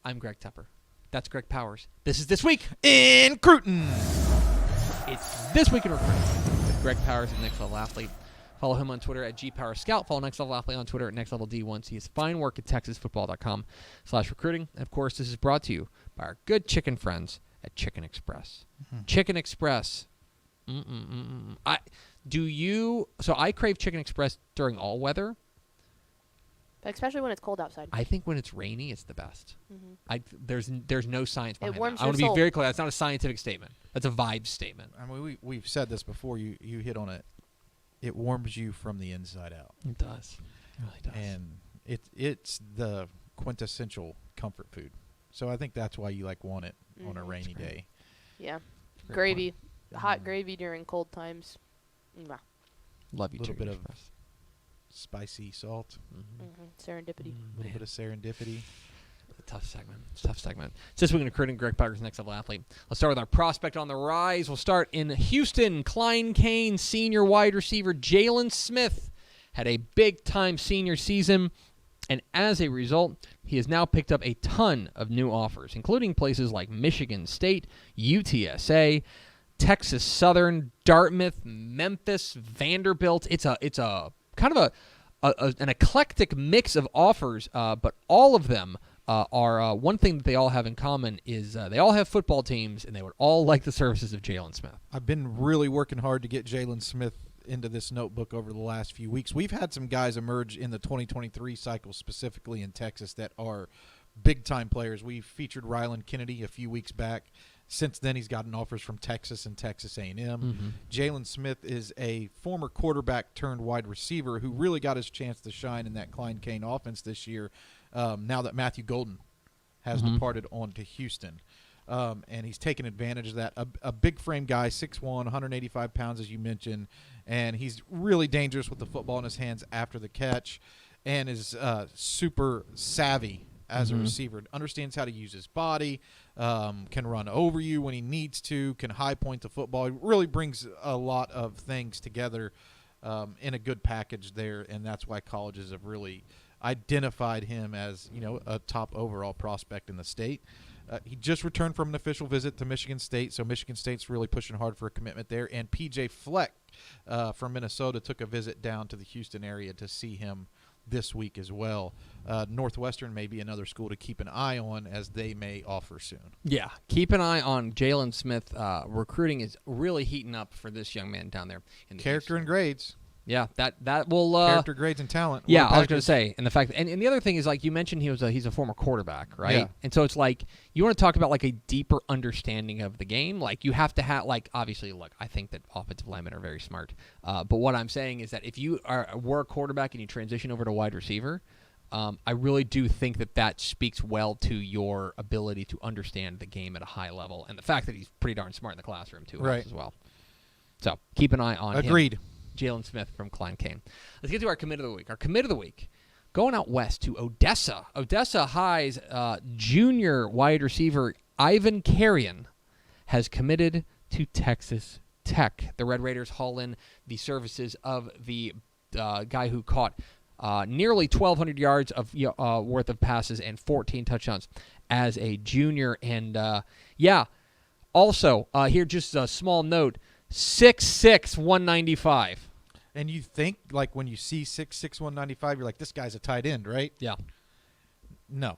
I'm Greg Tepper. That's Greg Powers. This is This Week in Cruton. It's This Week in Recruiting with Greg Powers and Next Level Athlete. Follow him on Twitter at GPowerScout. Follow Next Level Athlete on Twitter at NextLevelD1. See his fine work at TexasFootball.com/recruiting. And, of course, this is brought to you by our good chicken friends at Chicken Express. Mm-hmm. Chicken Express. So I crave Chicken Express during all weather. But especially when it's cold outside. I think when it's rainy, it's the best. Mm-hmm. There's no science behind it. Warms I want to your be soul. very clear. That's not a scientific statement. That's a vibe statement. I mean, we've said this before. You hit on it. It warms you from the inside out. It does. It really does. And it's the quintessential comfort food. So I think that's why you want it on a rainy day. Yeah. Gravy. Hot gravy during cold times. Mwah. Love you, A little Chicken bit Express. of spicy salt. Serendipity. A little bit of serendipity. It's a tough segment. It's This Week in Recruiting. Greg Powers, Next Level Athlete. Let's start with our prospect on the rise. We'll start in Houston. Klein Kane senior wide receiver Jalen Smith had a big-time senior season, and as a result, he has now picked up a ton of new offers, including places like Michigan State, UTSA, Texas Southern, Dartmouth, Memphis, Vanderbilt. It's a kind of an eclectic mix of offers, but all of them are one thing that they all have in common is they all have football teams, and they would all like the services of Jalen Smith. I've been really working hard to get Jalen Smith into this notebook over the last few weeks. We've had some guys emerge in the 2023 cycle, specifically in Texas, that are big-time players. We featured Rylan Kennedy a few weeks back. Since then, he's gotten offers from Texas and Texas A&M. Mm-hmm. Jalen Smith is a former quarterback turned wide receiver who really got his chance to shine in that Klein Kane offense this year, now that Matthew Golden has departed on to Houston. And he's taken advantage of that. A big frame guy, 6'1", 185 pounds, as you mentioned, and he's really dangerous with the football in his hands after the catch and is super savvy as a receiver. Understands how to use his body, can run over you when he needs to, can high point the football. He really brings a lot of things together in a good package there, and that's why colleges have really identified him as a top overall prospect in the state. He just returned from an official visit to Michigan State, so Michigan State's really pushing hard for a commitment there. And P.J. Fleck from Minnesota took a visit down to the Houston area to see him this week as well. Northwestern may be another school to keep an eye on, as they may offer soon. Yeah, keep an eye on Jalen Smith. Recruiting is really heating up for this young man down there. In the Character and grades. Yeah, that will character, grades, and talent. Yeah, I was going to say, and the fact, and the other thing is, like you mentioned, he's a former quarterback, right? Yeah. And so it's like you want to talk about like a deeper understanding of the game. Like you have to have, like, obviously, look, I think that offensive linemen are very smart, but what I'm saying is that if you were a quarterback and you transition over to wide receiver, I really do think that speaks well to your ability to understand the game at a high level, and the fact that he's pretty darn smart in the classroom too, right, helps as well. So keep an eye on him. Agreed. Jalen Smith from Klein Kane. Let's get to our commit of the week. Our commit of the week, going out west to Odessa. Odessa High's junior wide receiver Ivan Carrion has committed to Texas Tech. The Red Raiders haul in the services of the guy who caught nearly 1,200 yards of worth of passes and 14 touchdowns as a junior. And, also, here just a small note, 6'6", 195. And you think, like, when you see 6'6", 195, you're like, this guy's a tight end, right? Yeah. No.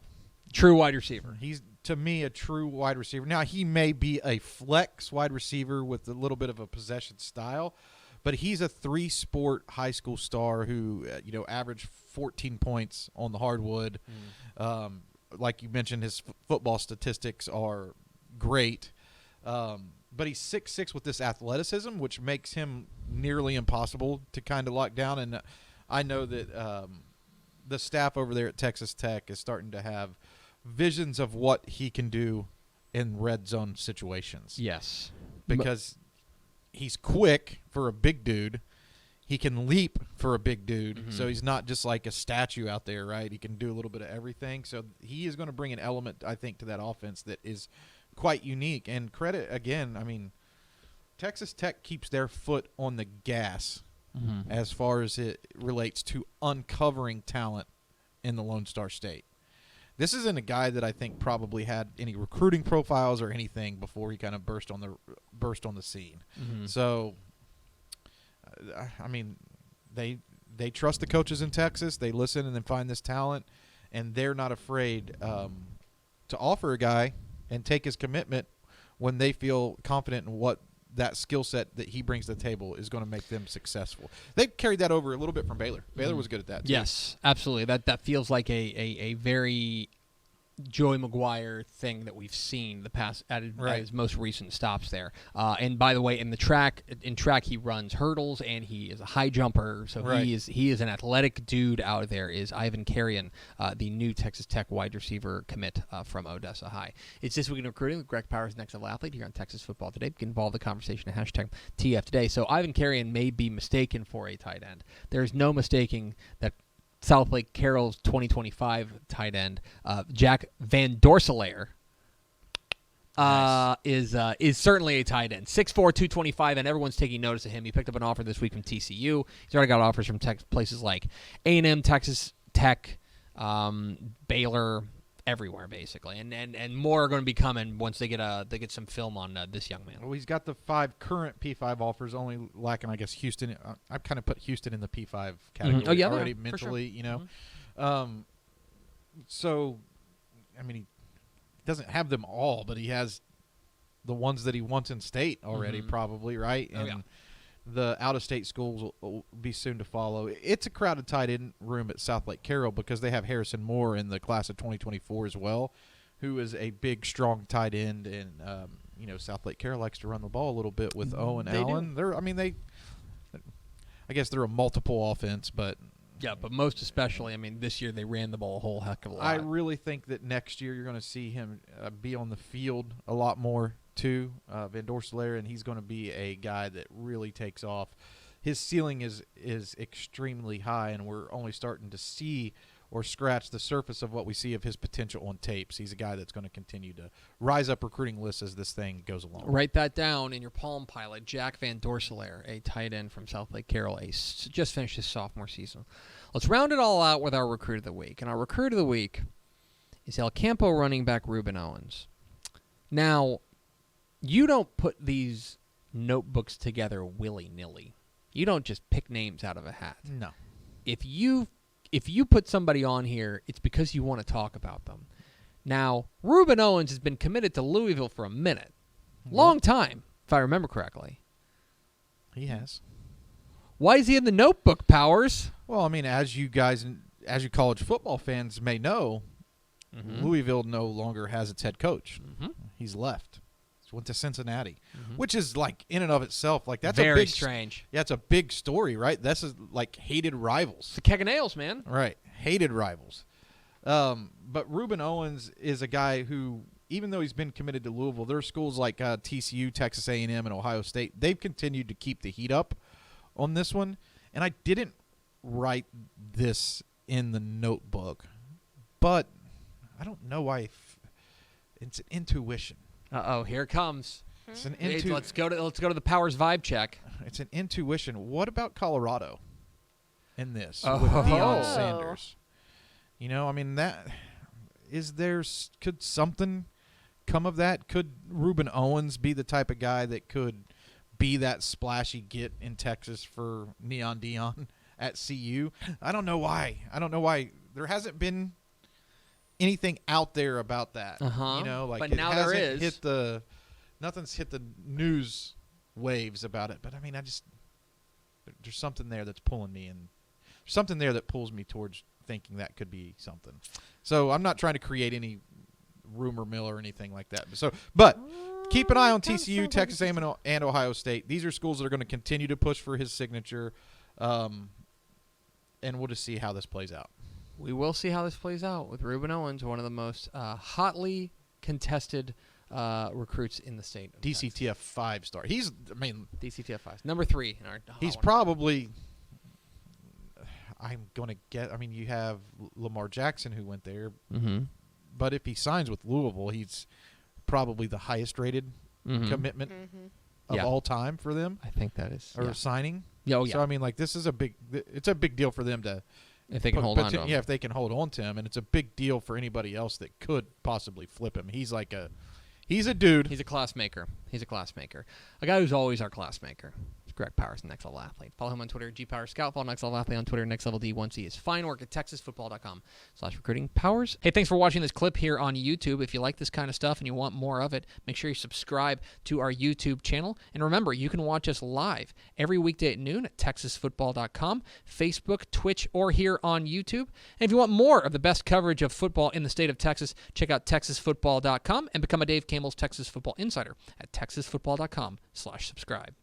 True wide receiver. He's, to me, a true wide receiver. Now, he may be a flex wide receiver with a little bit of a possession style, but he's a three-sport high school star who, averaged 14 points on the hardwood. Like you mentioned, his football statistics are great. But he's 6'6" with this athleticism, which makes him nearly impossible to kind of lock down. And I know that the staff over there at Texas Tech is starting to have visions of what he can do in red zone situations. Yes. Because he's quick for a big dude. He can leap for a big dude. So he's not just like a statue out there, right? He can do a little bit of everything. So he is going to bring an element, I think, to that offense that is quite unique. And credit, again, I mean, Texas Tech keeps their foot on the gas as far as it relates to uncovering talent in the Lone Star State. This isn't a guy that I think probably had any recruiting profiles or anything before he kind of burst on the scene. Mhm. So, I mean, they trust the coaches in Texas. They listen and then find this talent, and they're not afraid to offer a guy and take his commitment when they feel confident in what that skill set that he brings to the table is going to make them successful. They've carried that over a little bit from Baylor. Baylor was good at that, too. Yes, absolutely. That feels like a very Joey McGuire thing that we've seen the past at his most recent stops there. And by the way, in track he runs hurdles and he is a high jumper, so he is an athletic dude out there. Is Ivan Carrion, the new Texas Tech wide receiver commit from Odessa High. It's This Week in Recruiting with Greg Powers, Next Level Athlete, here on Texas Football Today. Get involved in the conversation at hashtag TF Today. So Ivan Carrion may be mistaken for a tight end. There's no mistaking that South Lake Carroll's 2025 tight end, Jack Van Dorselaer, is certainly a tight end. 6'4", 225, and everyone's taking notice of him. He picked up an offer this week from TCU. He's already got offers from places like A&M, Texas Tech, Baylor, everywhere basically, and more are going to be coming once they get some film on this young man. Well, he's got the 5 current P5 offers, only lacking, I guess, Houston. I've kind of put Houston in the P5 category Oh, yeah, already for mentally, sure. you know. So, I mean, he doesn't have them all, but he has the ones that he wants in state already, probably, right? Oh, And yeah. the out-of-state schools will be soon to follow. It's a crowded tight end room at South Lake Carroll because they have Harrison Moore in the class of 2024 as well, who is a big, strong tight end. And, you know, South Lake Carroll likes to run the ball a little bit with Owen They Allen. I guess they're a multiple offense, but Yeah, but most especially, I mean, this year they ran the ball a whole heck of a lot. I really think that next year you're going to see him be on the field a lot more too, Van Dorselaer, and he's going to be a guy that really takes off. His ceiling is extremely high, and we're only starting to see or scratch the surface of what we see of his potential on tapes. He's a guy that's going to continue to rise up recruiting lists as this thing goes along. Write that down in your Palm Pilot. Jack Van Dorselaer, a tight end from South Lake Carroll, just finished his sophomore season. Let's round it all out with our Recruit of the Week. And our Recruit of the Week is El Campo running back Ruben Owens. Now, you don't put these notebooks together willy-nilly. You don't just pick names out of a hat. No. If you put somebody on here, it's because you want to talk about them. Now, Ruben Owens has been committed to Louisville for a minute. Long time, if I remember correctly. He has. Why is he in the notebook, Powers? Well, I mean, as you college football fans may know, Louisville no longer has its head coach. He's left. He went to Cincinnati, which is like in and of itself, like that's very a big strange. Yeah, it's a big story, right? That's like hated rivals. It's the keg of nails, man. Right, hated rivals. But Ruben Owens is a guy who, even though he's been committed to Louisville, there are schools like TCU, Texas A&M, and Ohio State. They've continued to keep the heat up on this one, and I didn't write this in the notebook, but I don't know why. It's an intuition. Uh-oh, here it comes. It's an Hey, let's go to the Powers vibe check. It's an intuition. What about Colorado in this Oh. with Deion Oh. Sanders? You know, I mean, could something come of that? Could Ruben Owens be the type of guy that could be that splashy get in Texas for Neon Deion at CU? I don't know why. There hasn't been anything out there about that. You know, like But it now there hasn't is. nothing's hit the news waves about it. But I mean, there's something there that's pulling me, and something there that pulls me towards thinking that could be something. So I'm not trying to create any rumor mill or anything like that. But keep an eye on TCU, Texas A&M, and Ohio State. These are schools that are going to continue to push for his signature, and we'll just see how this plays out. We will see how this plays out with Ruben Owens, one of the most hotly contested recruits in the state. of Texas. DCTF 5-star. DCTF 5. Number 3 in our He's hot one. probably. I'm going to get. I mean, you have Lamar Jackson who went there, but if he signs with Louisville, he's probably the highest rated commitment of Yeah. all time for them, I think that is. or signing. Yeah, oh, yeah. So I mean, like, this is it's a big deal for them to If they can hold on to him. Yeah, if they can hold on to him, and it's a big deal for anybody else that could possibly flip him. He's a dude. He's a class maker. He's a class maker. A guy who's always our class maker. It's Greg Powers, Next Level Athlete. Follow him on Twitter, GPowersScout. Follow Next Level Athlete on Twitter, Next Level D1C. His fine work at TexasFootball.com/recruiting. Powers. Hey, thanks for watching this clip here on YouTube. If you like this kind of stuff and you want more of it, make sure you subscribe to our YouTube channel. And remember, you can watch us live every weekday at noon at TexasFootball.com, Facebook, Twitch, or here on YouTube. And if you want more of the best coverage of football in the state of Texas, check out TexasFootball.com and become a Dave Campbell's Texas Football Insider at TexasFootball.com/subscribe.